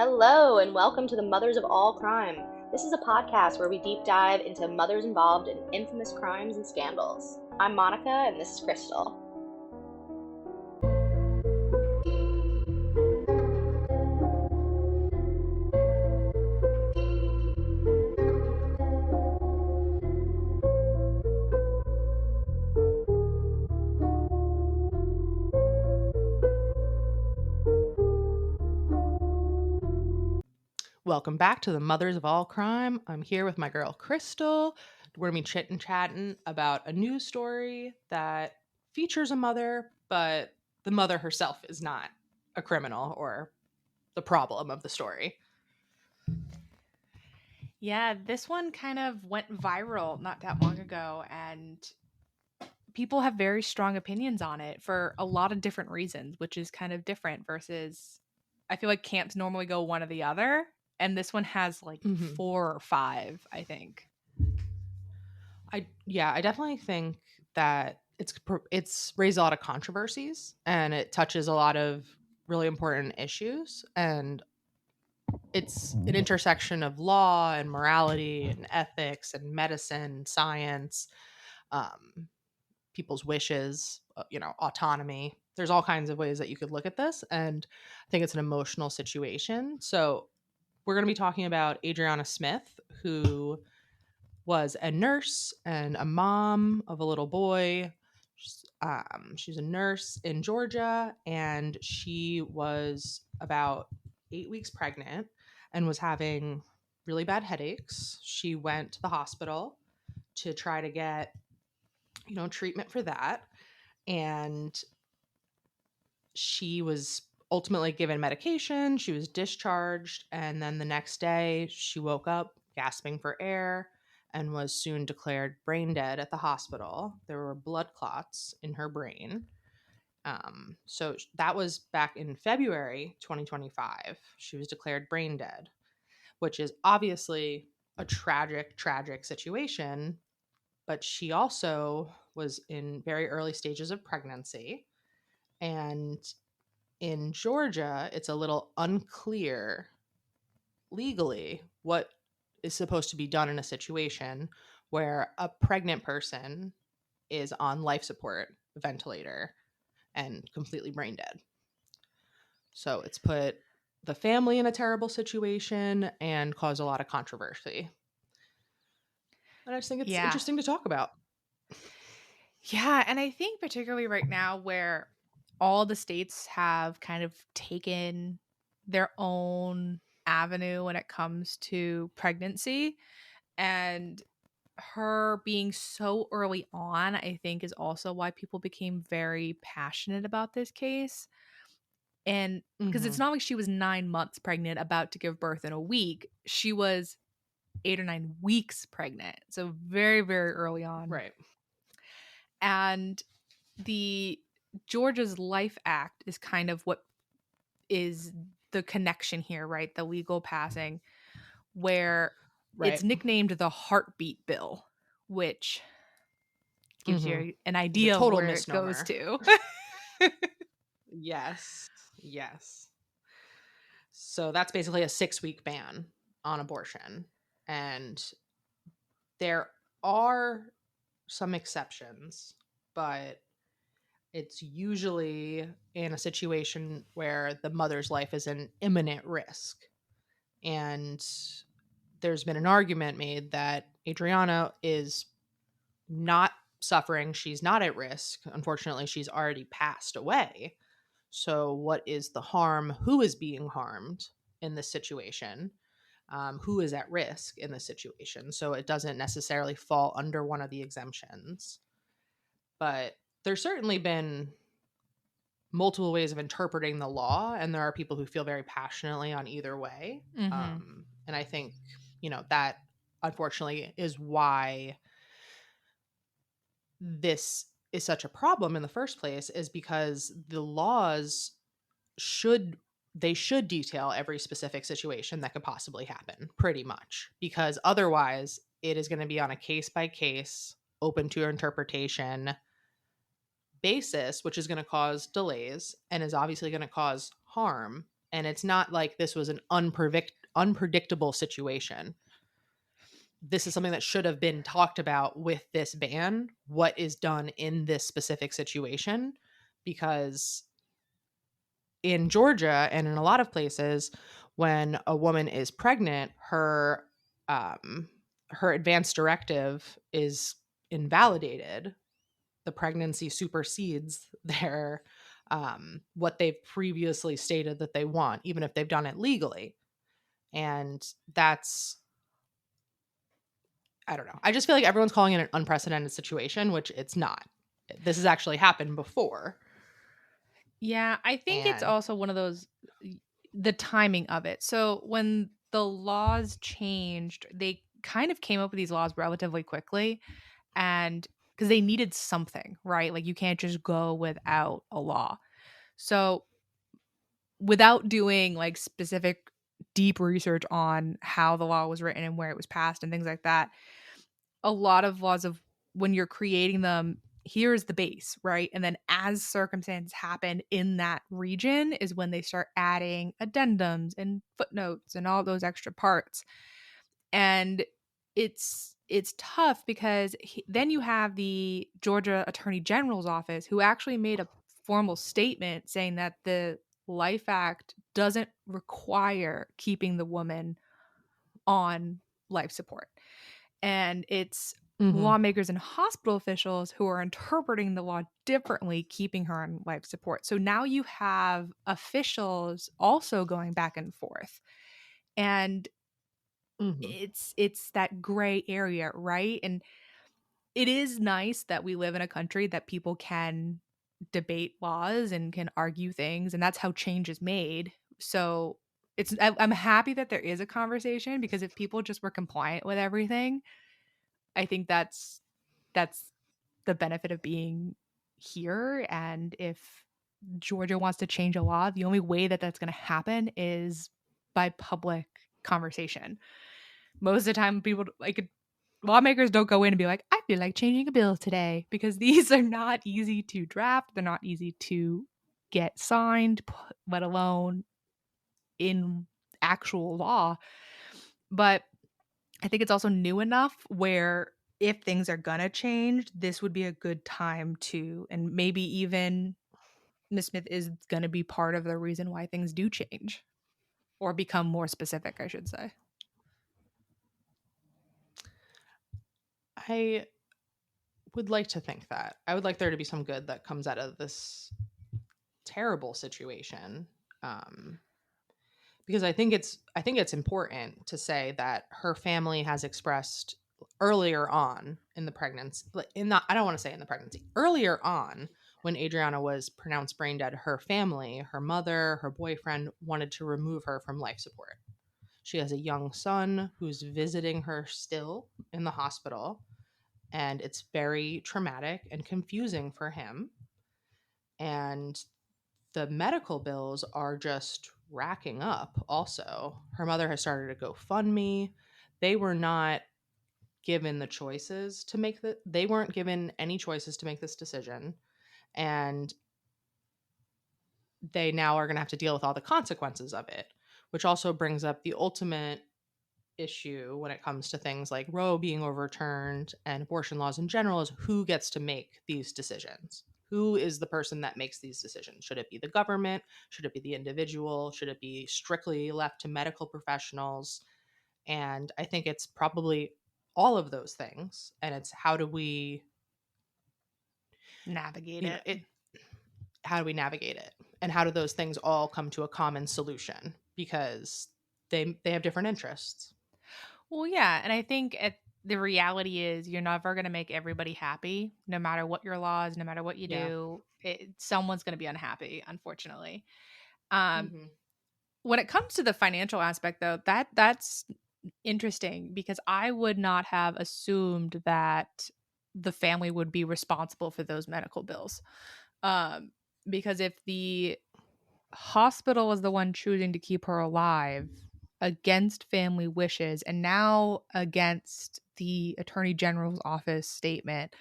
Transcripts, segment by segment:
Hello, and welcome to the Mothers of All Crime. This is a podcast where we deep dive into mothers involved in infamous crimes and scandals. I'm Monica, and this is Krystal. Welcome back to the Mothers of All Crime. I'm here with my girl Krystal. We're gonna be chit chatting about a news story that features a mother, but the mother herself is not a criminal or the problem of the story. Yeah, this one kind of went viral not that long ago, and people have very strong opinions on it for a lot of different reasons, which is kind of different versus I feel like camps normally go one or the other, and this one has like 4 or 5, I think. I definitely think that it's raised a lot of controversies and it touches a lot of really important issues, and it's an intersection of law and morality and ethics and medicine, science, people's wishes, autonomy. There's all kinds of ways that you could look at this, and I think it's an emotional situation. So we're going to be talking about Adriana Smith, who was a nurse and a mom of a little boy. She's a nurse in Georgia, and she was about 8 weeks pregnant and was having really bad headaches. She went to the hospital to try to get, treatment for that. And she was ultimately given medication. She was discharged. And then the next day, she woke up gasping for air and was soon declared brain dead at the hospital. There were blood clots in her brain. So that was back in February 2025. She was declared brain dead, which is obviously a tragic, tragic situation. But she also was in very early stages of pregnancy. And in Georgia, it's a little unclear legally what is supposed to be done in a situation where a pregnant person is on life support, ventilator, and completely brain dead. So it's put the family in a terrible situation and caused a lot of controversy. And I just think it's interesting to talk about. Yeah, and I think particularly right now where all the states have kind of taken their own avenue when it comes to pregnancy, and her being so early on, I think is also why people became very passionate about this case. And because it's not like she was 9 months pregnant about to give birth in a week, she was 8 or 9 weeks pregnant. So very, very early on. Right. And the Georgia's Life Act is kind of what is the connection here, right? The legal passing where it's nicknamed the heartbeat bill, which gives you an idea of where misnomer. it goes to. Yes. So that's basically a 6-week ban on abortion. And there are some exceptions, but it's usually in a situation where the mother's life is in imminent risk. And there's been an argument made that Adriana is not suffering. She's not at risk. Unfortunately, she's already passed away. So what is the harm? Who is being harmed in this situation? Who is at risk in this situation? So it doesn't necessarily fall under one of the exemptions. But there's certainly been multiple ways of interpreting the law, and there are people who feel very passionately on either way. And I think, that unfortunately is why this is such a problem in the first place, is because the laws should detail every specific situation that could possibly happen, pretty much, because otherwise it is going to be on a case by case, open to interpretation basis, which is going to cause delays and is obviously going to cause harm And it's not like this was an unpredictable situation. This is something that should have been talked about with this ban, what is done in this specific situation, because in Georgia and in a lot of places, when a woman is pregnant, her advance directive is invalidated. The pregnancy supersedes their what they've previously stated that they want, even if they've done it legally. And that's, I don't know. I just feel like everyone's calling it an unprecedented situation, which it's not. This has actually happened before. Yeah, I think it's And also one of those, the timing of it. So when the laws changed, they kind of came up with these laws relatively quickly, and because they needed something, right? Like you can't just go without a law. So without doing like specific deep research on how the law was written and where it was passed and things like that, a lot of laws of when you're creating them, here's the base, right? And then as circumstances happen in that region is when they start adding addendums and footnotes and all those extra parts. And it's tough because then you have the Georgia Attorney General's office who actually made a formal statement saying that the Life Act doesn't require keeping the woman on life support. And it's lawmakers and hospital officials who are interpreting the law differently, keeping her on life support. So now you have officials also going back and forth. And it's that gray area, right? And it is nice that we live in a country that people can debate laws and can argue things, and that's how change is made. So I'm happy that there is a conversation, because if people just were compliant with everything, I think that's the benefit of being here. And if Georgia wants to change a law, the only way that that's going to happen is by public conversation. Most of the time, people like lawmakers don't go in and be like, I feel like changing a bill today, because these are not easy to draft. They're not easy to get signed, let alone in actual law. But I think it's also new enough where if things are gonna change, this would be a good time to, and maybe even Ms. Smith is gonna be part of the reason why things do change or become more specific, I should say. I would like to think that. I would like there to be some good that comes out of this terrible situation. Because I think it's important to say that her family has expressed earlier on in the pregnancy, I don't want to say in the pregnancy, earlier on when Adriana was pronounced brain dead, her family, her mother, her boyfriend wanted to remove her from life support. She has a young son who's visiting her still in the hospital, and it's very traumatic and confusing for him. And the medical bills are just racking up also. Her mother has started a GoFundMe. They were not given the choices to make they weren't given any choices to make this decision. And they now are going to have to deal with all the consequences of it, which also brings up the ultimate issue when it comes to things like Roe being overturned and abortion laws in general, is who gets to make these decisions. Who is the person that makes these decisions? Should it be the government? Should it be the individual? Should it be strictly left to medical professionals? And I think it's probably all of those things. And it's how do we Navigate it. How do we navigate it? And how do those things all come to a common solution? Because they have different interests. Well, yeah, and I think the reality is you're never going to make everybody happy, no matter what your laws, no matter what you do. Someone's going to be unhappy, unfortunately. When it comes to the financial aspect, though, that's interesting, because I would not have assumed that the family would be responsible for those medical bills. Because if the hospital was the one choosing to keep her alive against family wishes and now against the Attorney General's office statement,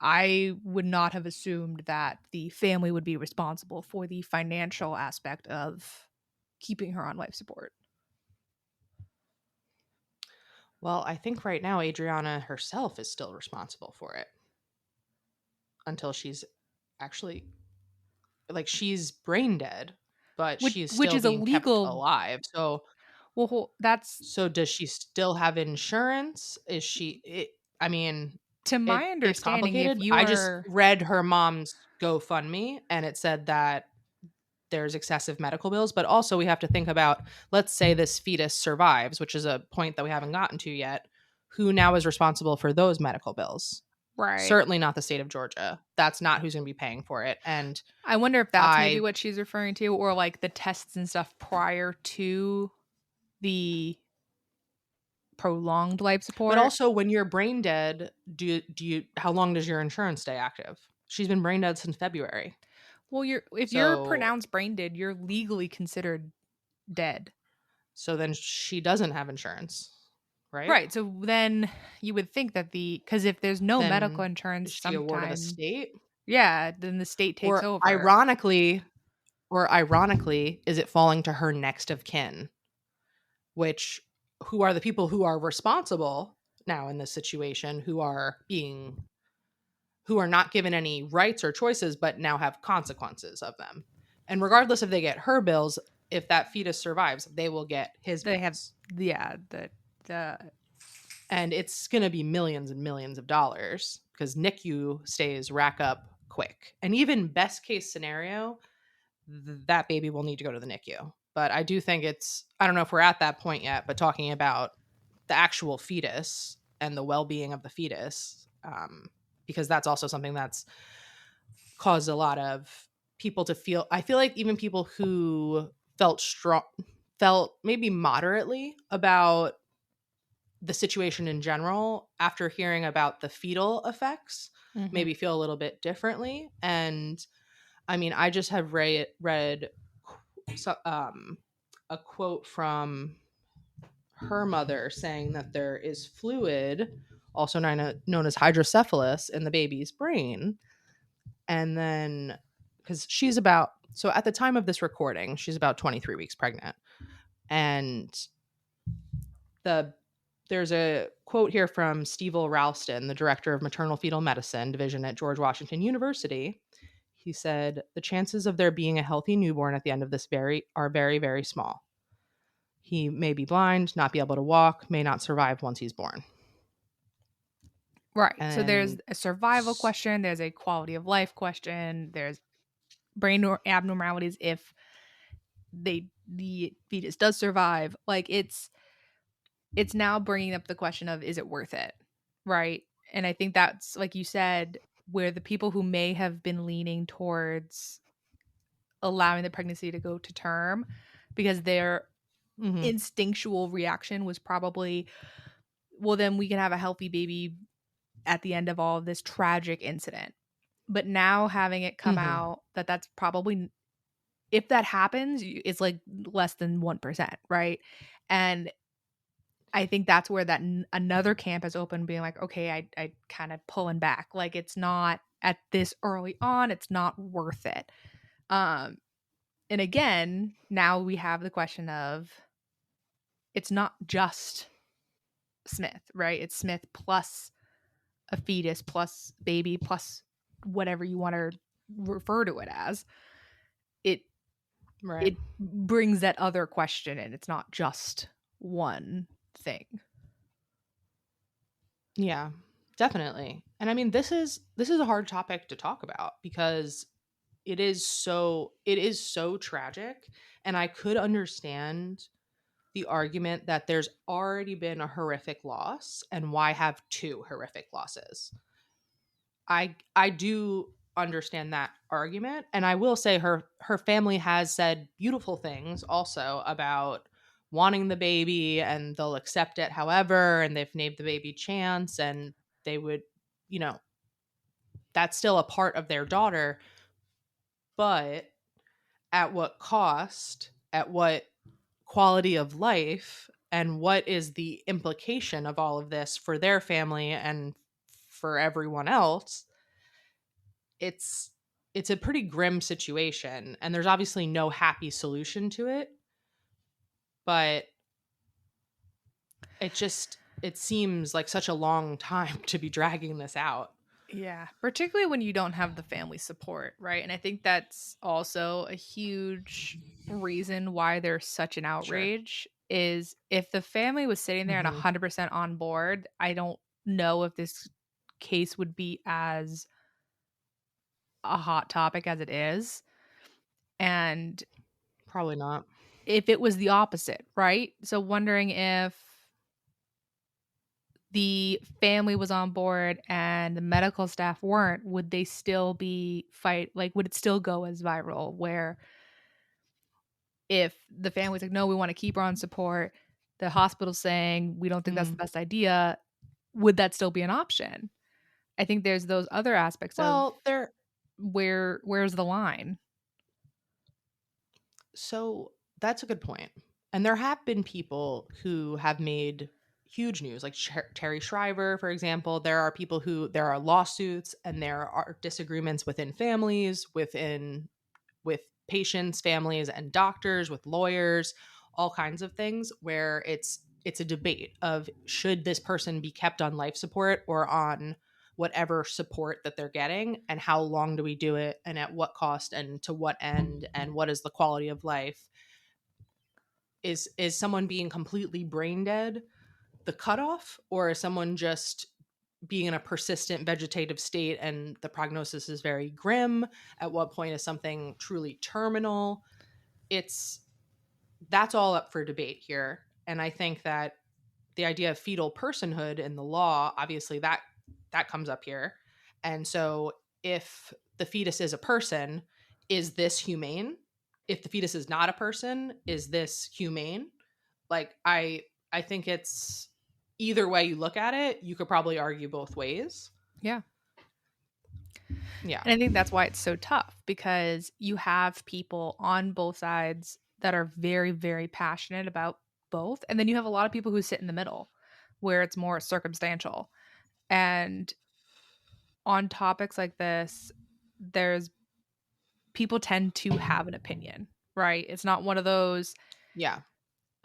I would not have assumed that the family would be responsible for the financial aspect of keeping her on life support. Well, I think right now Adriana herself is still responsible for it until she's actually, like, she's brain dead, but Which she is which still is a being kept legal alive. that's So does she still have insurance? I mean, to my it's understanding, if complicated. you I just are read her mom's GoFundMe and it said that there's excessive medical bills, but also we have to think about, let's say this fetus survives, which is a point that we haven't gotten to yet. Who now is responsible for those medical bills? right. Certainly not the state of Georgia. That's not who's going to be paying for it. And I wonder if that's maybe I, what she's referring to, or like the tests and stuff prior to the prolonged life but support. also when you're brain dead, how long does your insurance stay active? She's been brain dead since February. Well, if you're So, pronounced brain dead, you're legally considered dead. so then she doesn't have insurance, right? Right. So then you would think that because if there's no medical Then insurance, is she a ward of the sometimes, state? yeah, then the state takes Or over. ironically, is it falling to her next of kin, which who are the people who are responsible now in this situation, who are not given any rights or choices, but now have consequences of them. And regardless if they get her bills, if that fetus survives, they will get his They have, bills. yeah, the And it's going to be millions and millions of dollars because NICU stays rack up quick. And even best case scenario, that baby will need to go to the NICU. But I do think I don't know if we're at that point yet, but talking about the actual fetus and the well-being of the fetus, because that's also something that's caused a lot of people to feel, I feel like even people who felt maybe moderately about the situation in general, after hearing about the fetal effects, maybe feel a little bit differently. And I mean, I just have read a quote from her mother saying that there is fluid, also known as hydrocephalus, in the baby's brain. And then, because so at the time of this recording, she's about 23 weeks pregnant. And there's a quote here from Steve Ralston, the director of maternal fetal medicine division at George Washington University. He said, "The chances of there being a healthy newborn at the end of this are very, very small. He may be blind, not be able to walk, may not survive once he's born." right. So there's And a survival question, there's a quality of life question, there's brain abnormalities if the fetus does survive. Like it's now bringing up the question of, is it worth it, right? And I think that's, like you said, where the people who may have been leaning towards allowing the pregnancy to go to term because their instinctual reaction was probably, well, then we can have a healthy baby at the end of all of this tragic incident. But now having it come out that that's probably, if that happens, it's like less than 1%, right? And I think that's where that another camp has opened, being like, okay, I kind of pulling back. Like, it's not at this early on, it's not worth it. And again, now we have the question of, it's not just Smith, right? It's Smith plus a fetus plus baby plus whatever you want to refer to it as. It brings that other question in. It's not just one thing. Yeah, definitely. And I mean, this is a hard topic to talk about because it is so tragic. And I could understand the argument that there's already been a horrific loss, and why have two horrific losses. I do understand that argument, and I will say her family has said beautiful things also about wanting the baby, and they'll accept it however, and they've named the baby Chance, and they would, you know, that's still a part of their daughter, but at what cost, at what quality of life, and what is the implication of all of this for their family and for everyone else. it's a pretty grim situation, and there's obviously no happy solution to it, but it seems like such a long time to be dragging this out. Yeah, particularly when you don't have the family support, right? And I think that's also a huge reason why there's such an Sure. outrage is if the family was sitting there and Mhm. 100% on board, I don't know if this case would be as a hot topic as it is. And Probably not. if it was the opposite, right? So wondering if the family was on board and the medical staff weren't, would they still be would it still go as viral? Where if the family's like, no, we want to keep her on support, the hospital's saying we don't think that's the Mm. best idea, would that still be an option? I think there's those other aspects of Well, where's the line? so that's a good point. And there have been people who have made huge news, like Terry Shriver, for example. There are lawsuits, and there are disagreements within families, with patients, families, and doctors, with lawyers, all kinds of things where it's a debate of should this person be kept on life support or on whatever support that they're getting, and how long do we do it, and at what cost, and to what end, and what is the quality of life. Is someone being completely brain dead the cutoff, or is someone just being in a persistent vegetative state and the prognosis is very grim? At what point is something truly terminal? That's all up for debate here. And I think that the idea of fetal personhood in the law, obviously that comes up here. And so if the fetus is a person, is this humane? If the fetus is not a person, is this humane? Like I think it's either way you look at it, you could probably argue both ways. Yeah. Yeah. And I think that's why it's so tough, because you have people on both sides that are very, very passionate about both. And then you have a lot of people who sit in the middle where it's more circumstantial. And on topics like this, there's people tend to have an opinion, right? It's not one of those, Yeah.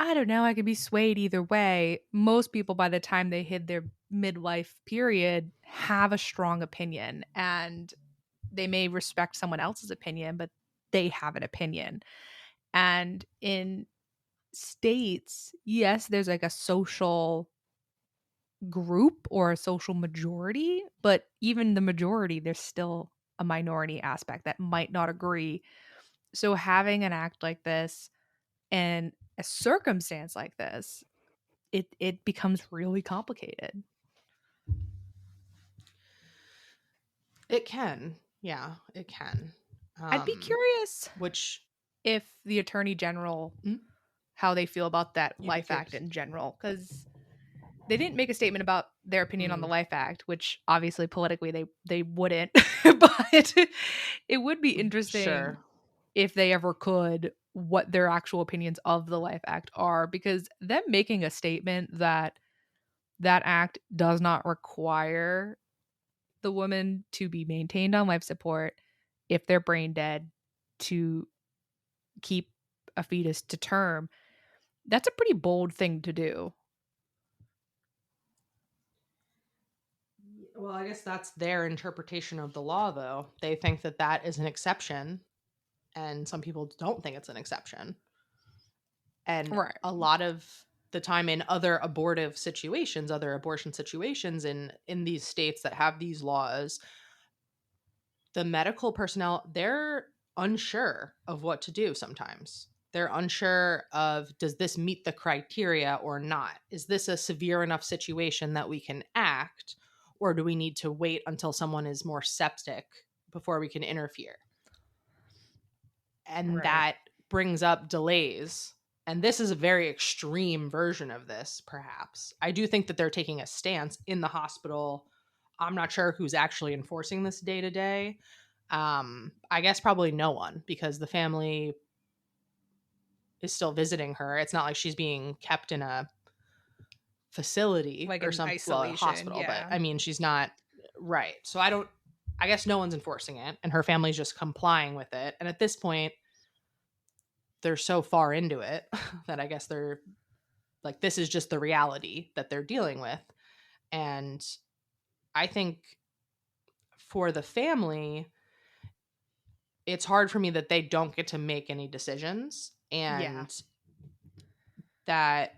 I don't know, I could be swayed either way. Most people, by the time they hit their midlife period, have a strong opinion, and they may respect someone else's opinion, but they have an opinion. And in states, yes, there's like a social group or a social majority, but even the majority, there's still a minority aspect that might not agree. So having an act like this and a circumstance like this, it becomes really complicated. It can. Yeah, it can. I'd be curious Which if the attorney general, Hmm? how they feel about that You'd be Life Act curious. in general, because they didn't make a statement about their opinion on the Life Act, which obviously politically they wouldn't, but it would be interesting Sure. if they ever could, what their actual opinions of the Life Act are, because them making a statement that that act does not require the woman to be maintained on life support if they're brain dead to keep a fetus to term, that's a pretty bold thing to do. Well, I guess that's their interpretation of the law, though. They think that that is an exception, and some people don't think it's an exception. And Right. a lot of the time in other abortion situations in these states that have these laws, the medical personnel, they're unsure of what to do sometimes. They're unsure of, does this meet the criteria or not? Is this a severe enough situation that we can act, or do we need to wait until someone is more septic before we can interfere? And Right. that brings up delays. And this is a very extreme version of this, perhaps. I do think that they're taking a stance in the hospital. I'm not sure who's actually enforcing this day to day. I guess probably no one, because the family is still visiting her. It's not like she's being kept in a facility Like or in something, well, a isolation, hospital, but yeah. I mean, she's not right. So I don't I guess no one's enforcing it, and her family's just complying with it. And at this point, they're so far into it that I guess they're like, this is just the reality that they're dealing with. And I think for the family, it's hard for me that they don't get to make any decisions, and that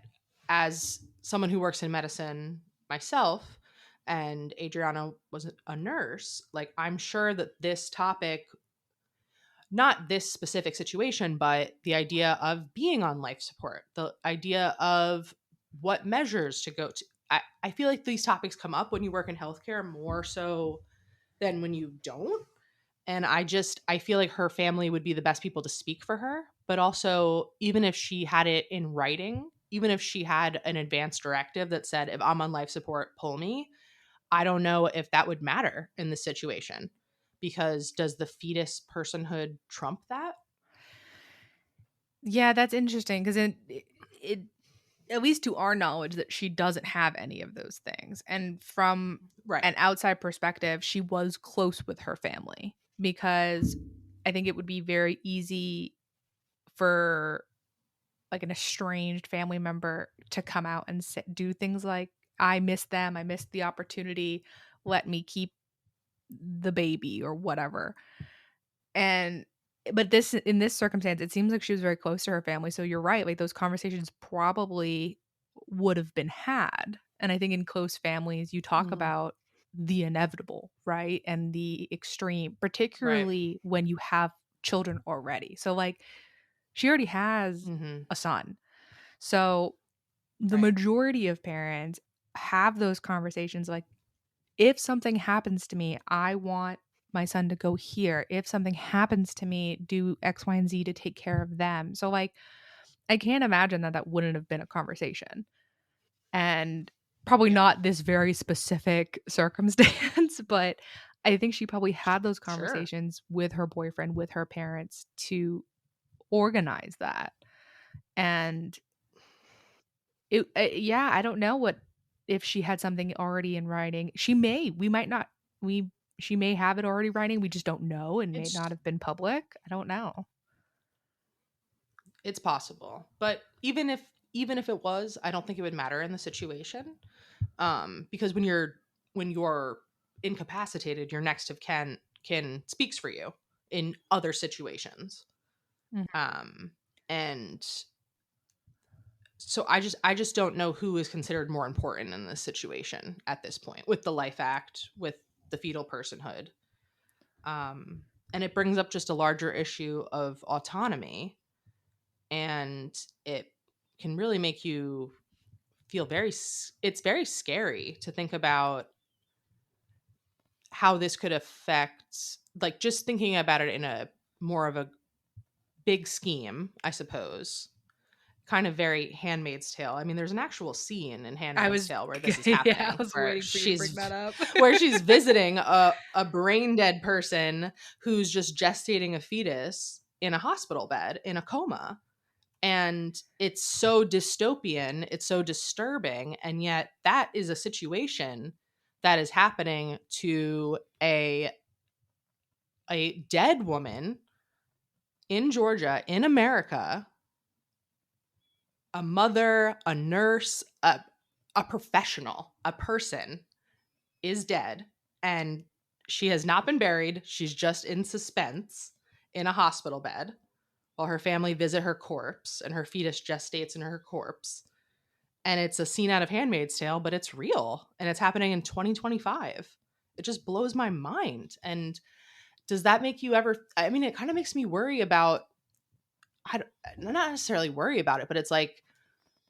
as someone who works in medicine myself, and Adriana was a nurse, like, I'm sure that this topic, not this specific situation, but the idea of being on life support, the idea of what measures to go to. I feel like these topics come up when you work in healthcare more so than when you don't. And I feel like her family would be the best people to speak for her. But also, even if she had it in writing, even if she had an advance directive that said, if I'm on life support, pull me, I don't know if that would matter in this situation. Because does the fetus personhood trump that? Yeah, that's interesting because it, at least to our knowledge, that she doesn't have any of those things. And from Right. an outside perspective, she was close with her family, because I think it would be very easy for like an estranged family member to come out and do things like, I miss them, I missed the opportunity, let me keep the baby or whatever. And but this, in this circumstance, it seems like she was very close to her family. So you're right, like those conversations probably would have been had. And I think in close families, you talk Mm-hmm. about the inevitable, right? And the extreme, Right. particularly when you have children already. So like she already has Mm-hmm. a son. So the Right. majority of parents have those conversations like, if something happens to me, I want my son to go here. If something happens to me, do X, Y, and Z to take care of them. So, like, I can't imagine that that wouldn't have been a conversation. And probably Yeah. not this very specific circumstance, but I think she probably had those Sure. conversations with her boyfriend, with her parents to organize that. And yeah, I don't know what, if she had something already in writing. We might not, we she may have it already writing, we just don't know, and may It's not have been public. I don't know. it's possible. But even if it was, I don't think it would matter in the situation. Because when you're incapacitated, your next of kin speaks for you in other situations. Mhm. And so I just don't know who is considered more important in this situation at this point, with the Life Act, with the fetal personhood. And it brings up just a larger issue of autonomy, and it can really make you feel it's very scary to think about how this could affect, like, just thinking about it in a more of a big scheme, I suppose. Kind of very Handmaid's Tale. I mean, there's an actual scene in I Handmaid's was Tale where this is yeah, I happening, was where waiting for you to bring that up. she's visiting a brain dead person who's just gestating a fetus in a hospital bed in a coma. And it's so dystopian, it's so disturbing, and yet that is a situation that is happening to a dead woman in Georgia, in America, a mother, a nurse, a professional, a person is dead, and she has not been buried. She's just in suspense in a hospital bed while her family visit her corpse, and her fetus gestates in her corpse. And it's a scene out of Handmaid's Tale, but it's real, and it's happening in 2025. It just blows my mind. And does that make you ever? I mean, it kind of makes me worry about. Not necessarily worry about it, but it's like,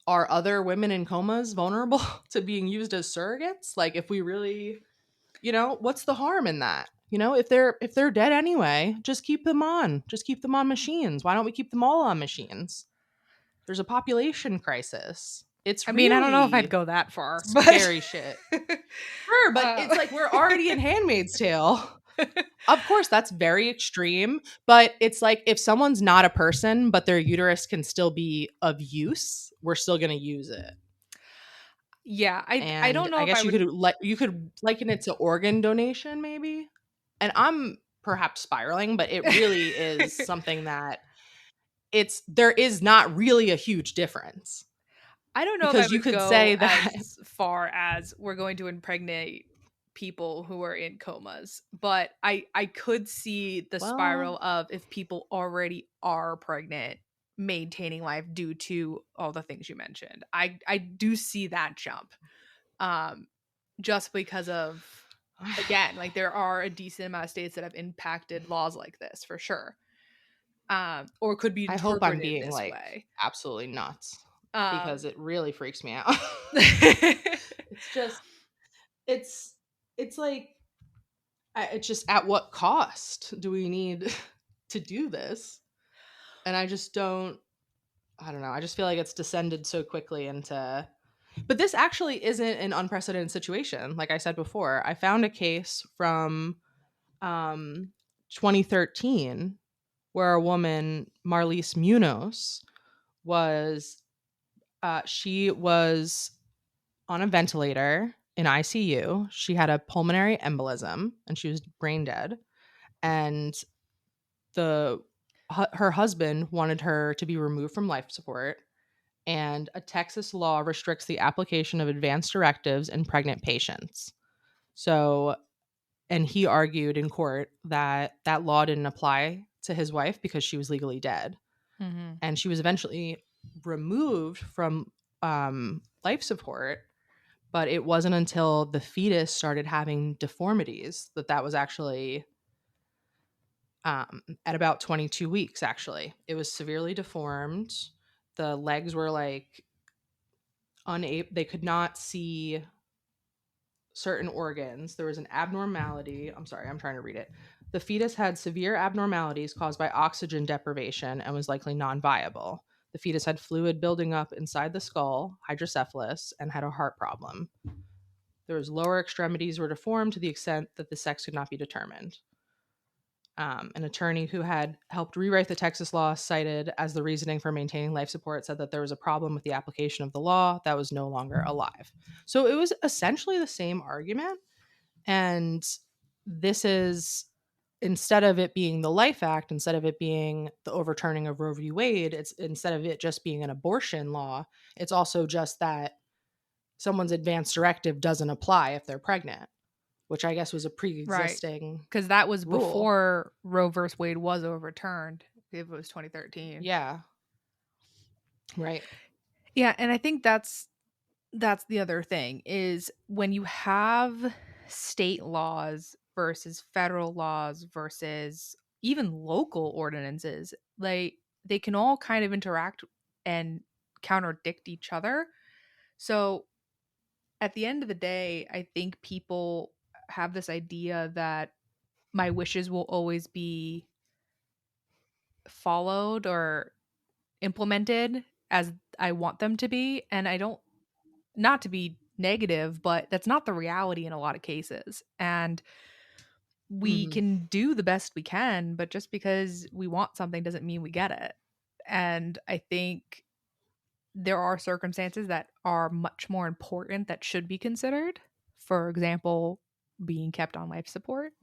are other women in comas vulnerable to being used as surrogates? Like, if we really, what's the harm in that? If they're dead anyway, just keep them on. Just keep them on machines. Why don't we keep them all on machines? There's a population crisis. It's I mean, I don't know if I'd really go that far, but scary shit. Sure, but it's like, we're already in Handmaid's Tale. Of course, that's very extreme, but it's like, if someone's not a person, but their uterus can still be of use, we're still going to use it. yeah, I And don't know I if I guess you would. could liken it to organ donation, maybe. and I'm perhaps spiraling, but it really is something that there is not really a huge difference. I don't know if I Because you would could go say that as far as we're going to impregnate people who are in comas, but I could see the spiral of if people already are pregnant maintaining life due to all the things you mentioned. I do see that jump. Just because of, again, like there are a decent amount of states that have impacted laws like this for sure. Or could be I hope I'm interpreted being this like way. absolutely nuts because it really freaks me out. It's just it's like it's just at what cost do we need to do this? And I just don't I don't know. I just feel like it's descended so quickly into but this actually isn't an unprecedented situation. Like I said before, I found a case from 2013 where a woman, Marlise Munoz, was she was on a ventilator in ICU. She had a pulmonary embolism and she was brain dead. And her husband wanted her to be removed from life support. And a Texas law restricts the application of advanced directives in pregnant patients. So, and he argued in court that that law didn't apply to his wife because she was legally dead. Mm-hmm. And she was eventually removed from life support, but it wasn't until the fetus started having deformities that was actually at about 22 weeks. Actually, it was severely deformed. The legs were like unable; they could not see certain organs. There was an abnormality. I'm sorry, I'm trying to read it. The fetus had severe abnormalities caused by oxygen deprivation and was likely non-viable. The fetus had fluid building up inside the skull, hydrocephalus, and had a heart problem. Their lower extremities were deformed to the extent that the sex could not be determined. An attorney who had helped rewrite the Texas law cited as the reasoning for maintaining life support said that there was a problem with the application of the law that was no longer alive. So it was essentially the same argument. And this is, instead of it being the Life Act, instead of it being the overturning of Roe v. Wade, it's instead of it just being an abortion law, it's also just that someone's advanced directive doesn't apply if they're pregnant, which I guess was a pre-existing because that was rule. before Roe versus Wade was overturned. It was 2013. Yeah. Right. Yeah, and I think that's the other thing is when you have state laws versus federal laws versus even local ordinances, like they can all kind of interact and contradict each other. So at the end of the day, I think people have this idea that my wishes will always be followed or implemented as I want them to be. And I don't, not to be negative, but that's not the reality in a lot of cases. And we can do the best we can, but just because we want something doesn't mean we get it. And I think there are circumstances that are much more important that should be considered. For example, being kept on life support.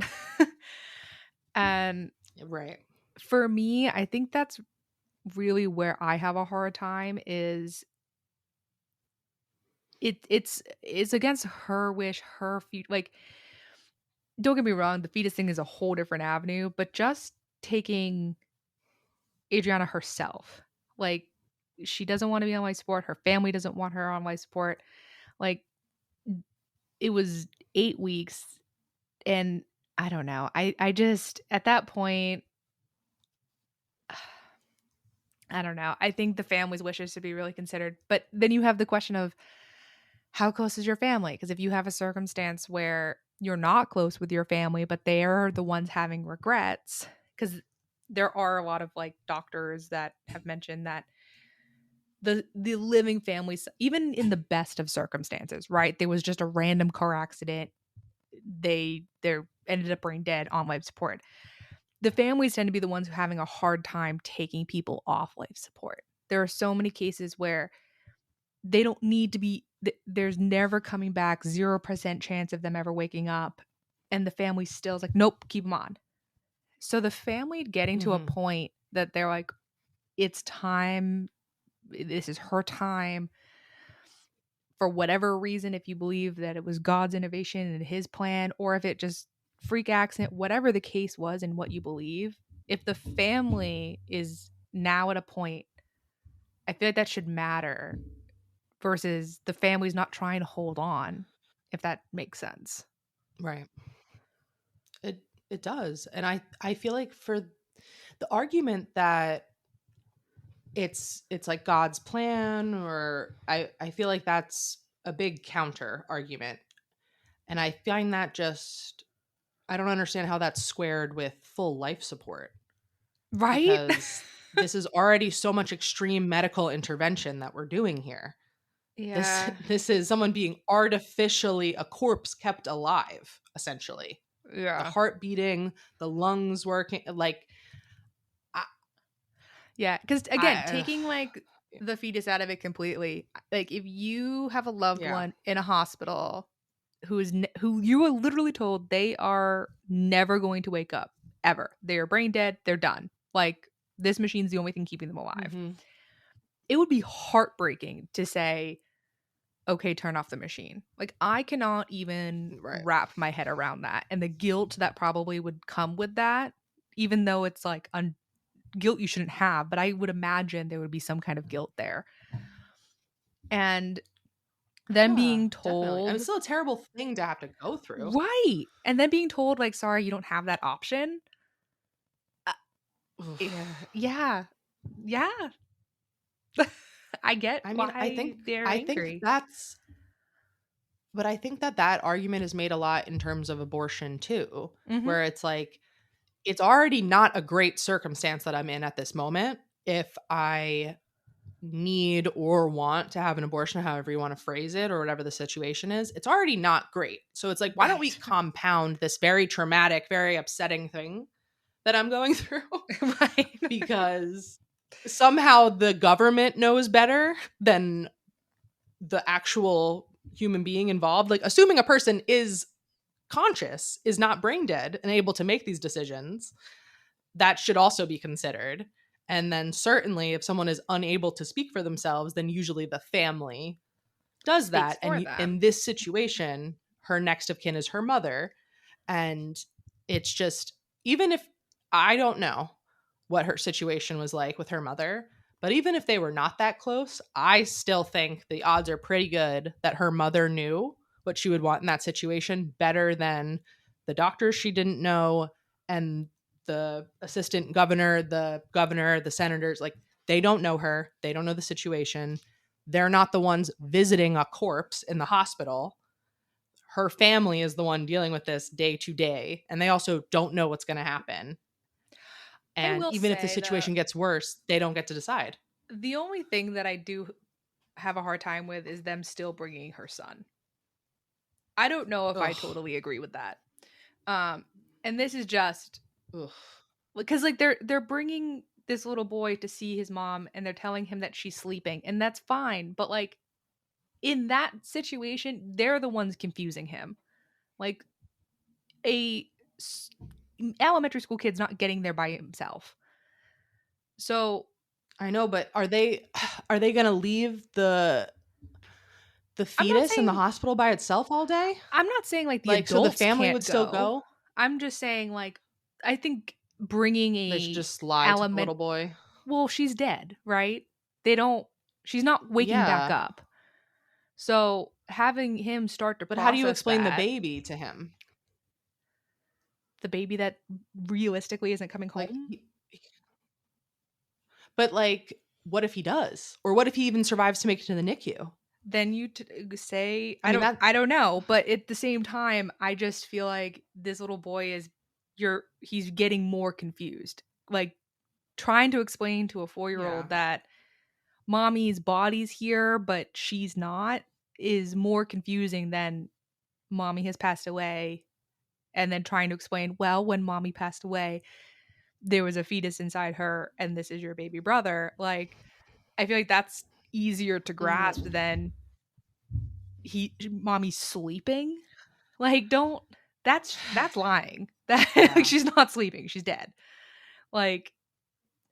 And Right. for me, I think that's really where I have a hard time is it's against her wish, her future. Like, don't get me wrong, the fetus thing is a whole different avenue, but just taking Adriana herself, like she doesn't want to be on life support, her family doesn't want her on life support. Like it was 8 weeks and I don't know. I just at that point I don't know. I think the family's wishes should be really considered. But then you have the question of how close is your family? Because if you have a circumstance where you're not close with your family, but they're the ones having regrets, because there are a lot of like doctors that have mentioned that the living families, even in the best of circumstances, right? There was just a random car accident. They're ended up brain dead on life support. The families tend to be the ones who are having a hard time taking people off life support. There are so many cases where they don't need to be there's never coming back, 0% chance of them ever waking up, and the family still is like, nope, keep him on. So the family getting to a point that they're like, it's time, this is her time, for whatever reason, if you believe that it was God's innovation and his plan, or if it just freak accident, whatever the case was and what you believe, if the family is now at a point, I feel like that should matter versus the family's not trying to hold on, if that makes sense. Right. It does. And I feel like for the argument that it's like God's plan, or I feel like that's a big counter argument. And I find that just, I don't understand how that's squared with full life support. Right? Because this is already so much extreme medical intervention that we're doing here. Yeah. This is someone being artificially, a corpse kept alive, essentially. Yeah. The heart beating, the lungs working, like. Yeah, because again, taking like the fetus out of it completely, like if you have a loved one in a hospital who you are literally told they are never going to wake up ever, they are brain dead, they're done. Like this machine's the only thing keeping them alive. Mm-hmm. It would be heartbreaking to say, okay, turn off the machine. Like I cannot even wrap my head around that, and the guilt that probably would come with that, even though it's like guilt you shouldn't have, but I would imagine there would be some kind of guilt there. And then being told, definitely. I mean, it's still a terrible thing to have to go through, right? And then being told like, sorry, you don't have that option. Yeah. I get. I mean, why I think they're angry. But I think that argument is made a lot in terms of abortion too, where it's like, it's already not a great circumstance that I'm in at this moment. If I need or want to have an abortion, however you want to phrase it, or whatever the situation is, it's already not great. So it's like, why don't we compound this very traumatic, very upsetting thing that I'm going through? Right. Because somehow the government knows better than the actual human being involved. Like, assuming a person is conscious, is not brain dead, and able to make these decisions, that should also be considered. And then certainly if someone is unable to speak for themselves, then usually the family does that. And in this situation, her next of kin is her mother. And it's just, even if, I don't know what her situation was like with her mother, but even if they were not that close, I still think the odds are pretty good that her mother knew what she would want in that situation better than the doctors she didn't know, and the assistant governor, the senators. Like, they don't know her. They don't know the situation. They're not the ones visiting a corpse in the hospital. Her family is the one dealing with this day to day, and they also don't know what's going to happen. And even if the situation gets worse, they don't get to decide. The only thing that I do have a hard time with is them still bringing her son. I don't know if I totally agree with that. And this is just because like they're bringing this little boy to see his mom, and they're telling him that she's sleeping, and that's fine. But like in that situation, they're the ones confusing him. Like elementary school kid's not getting there by himself. So I know, but are they going to leave the fetus in the hospital by itself all day? I'm not saying like the adults so the family can't would still go. I'm just saying like I think bringing they should just lie to the little boy. Well, she's dead, right? She's not waking back up. So having him start to But how do you explain the baby to him? The baby that realistically isn't coming home? But like, what if he does? Or what if he even survives to make it to the NICU? Then you say, I don't know. But at the same time, I just feel like this little boy he's getting more confused. Like trying to explain to a 4-year-old that mommy's body's here, but she's not, is more confusing than mommy has passed away. And then trying to explain, well, when mommy passed away, there was a fetus inside her, and this is your baby brother. Like, I feel like that's easier to grasp than mommy's sleeping. Like, don't. that's lying. That Yeah. like, she's not sleeping. She's dead. Like,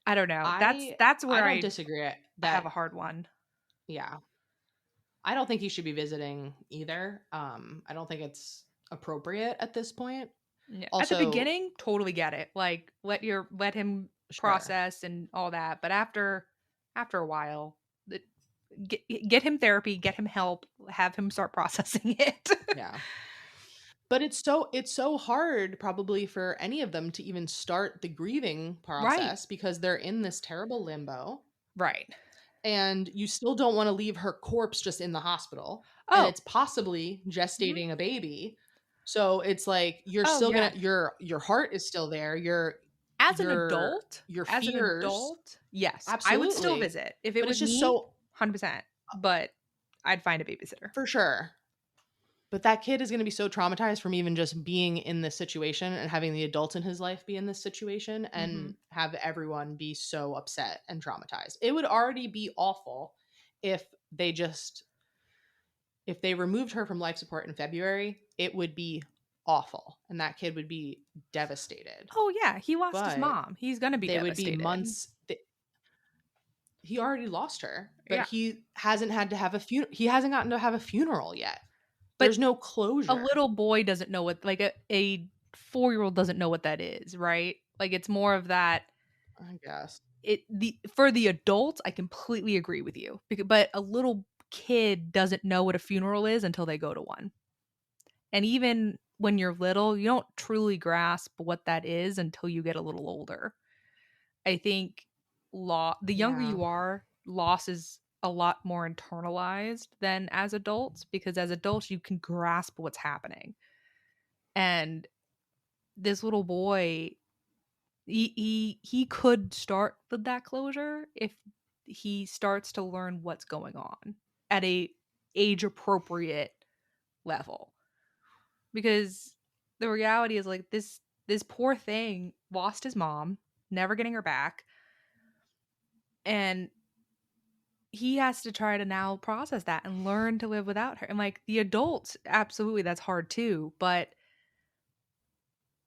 I don't know. That's where I don't disagree I that have a hard one. yeah. I don't think he should be visiting either. I don't think it's appropriate at this point. Yeah. At the Also, beginning, totally get it. Like, let him sure. process and all that. But after a while, get him therapy, get him help, have him start processing it. Yeah. But it's so hard probably for any of them to even start the grieving process because they're in this terrible limbo. Right. And you still don't want to leave her corpse just in the hospital. Oh. And it's possibly gestating a baby. So it's like you're still yeah. gonna your heart is still there. As an adult, yes, absolutely. I would still visit if it was just me, so 100%. But I'd find a babysitter for sure. But that kid is going to be so traumatized from even just being in this situation and having the adults in his life be in this situation and have everyone be so upset and traumatized. It would already be awful if they removed her from life support in February. It would be awful. And that kid would be devastated. Oh, yeah. He lost his mom. He's going to be devastated. They would be months. He already lost her, but Yeah. he hasn't had to have a funeral. He hasn't gotten to have a funeral yet. There's no closure. A little boy doesn't know what, like a 4-year-old doesn't know what that is, right? Like, it's more of that. I guess. For the adults, I completely agree with you. But a little kid doesn't know what a funeral is until they go to one. And even when you're little, you don't truly grasp what that is until you get a little older. I think the younger you are, loss is a lot more internalized than as adults, because as adults you can grasp what's happening. And this little boy, he could start with that closure if he starts to learn what's going on at a age appropriate level. Because the reality is, like, this poor thing lost his mom, never getting her back, and he has to try to now process that and learn to live without her. And like the adults, absolutely, that's hard too, but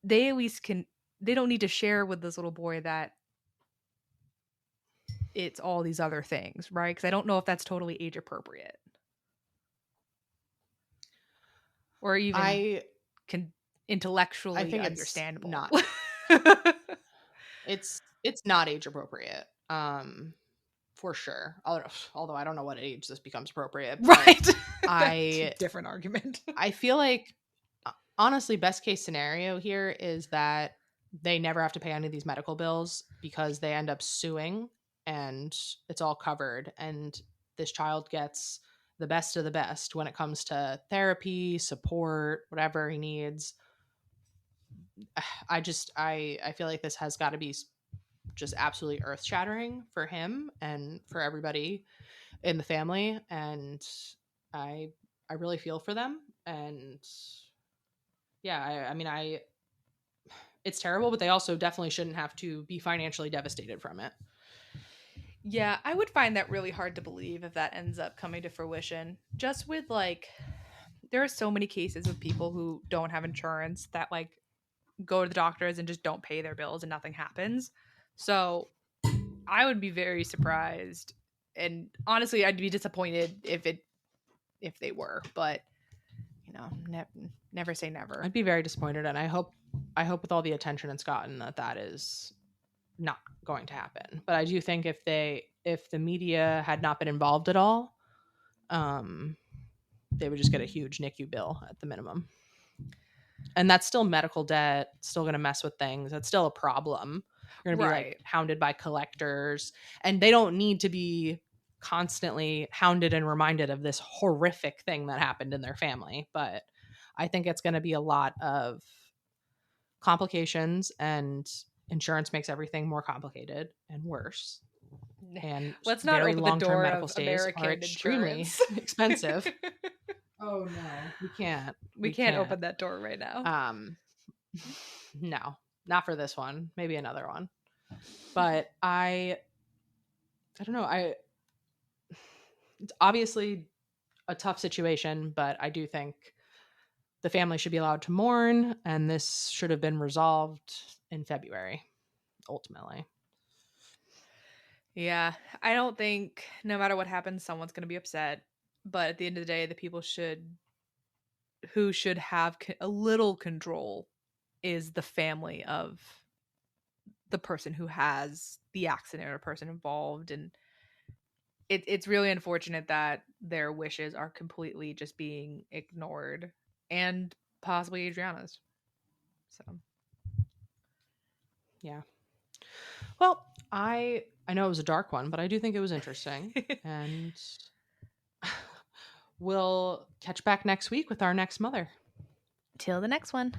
they at least they don't need to share with this little boy that it's all these other things, right? Because I don't know if that's totally age appropriate or even intellectually I think understandable. It's not. It's not age appropriate. For sure. Although I don't know what age this becomes appropriate. Right. That's a different argument. I feel like, honestly, best case scenario here is that they never have to pay any of these medical bills because they end up suing and it's all covered. And this child gets the best of the best when it comes to therapy, support, whatever he needs. I feel like this has got to be just absolutely earth-shattering for him and for everybody in the family, and I really feel for them. And yeah, I mean, it's terrible, but they also definitely shouldn't have to be financially devastated from it. Yeah, I would find that really hard to believe if that ends up coming to fruition. Just with, like, there are so many cases of people who don't have insurance that, like, go to the doctors and just don't pay their bills and nothing happens. So I would be very surprised, and honestly I'd be disappointed if they were, but you know, never say never. I'd be very disappointed, and I hope with all the attention it's gotten that is not going to happen. But I do think if the media had not been involved at all, they would just get a huge NICU bill at the minimum. And that's still medical debt, still going to mess with things. That's still a problem. You're going to be like hounded by collectors, and they don't need to be constantly hounded and reminded of this horrific thing that happened in their family. But I think it's going to be a lot of complications, and insurance makes everything more complicated and worse. And let's not open the door medical of American are extremely expensive. Oh no, we can't. We can't open that door right now. No, not for this one. Maybe another one. But I don't know. It's obviously a tough situation, but I do think the family should be allowed to mourn, and this should have been resolved in February, ultimately. Yeah, I don't think no matter what happens, someone's going to be upset. But at the end of the day, the people who should have a little control is the family of the person who has the accident or person involved. And it's really unfortunate that their wishes are completely just being ignored, and possibly Adriana's. So Yeah. Well, I know it was a dark one, but I do think it was interesting. And we'll catch back next week with our next mother. till the next one.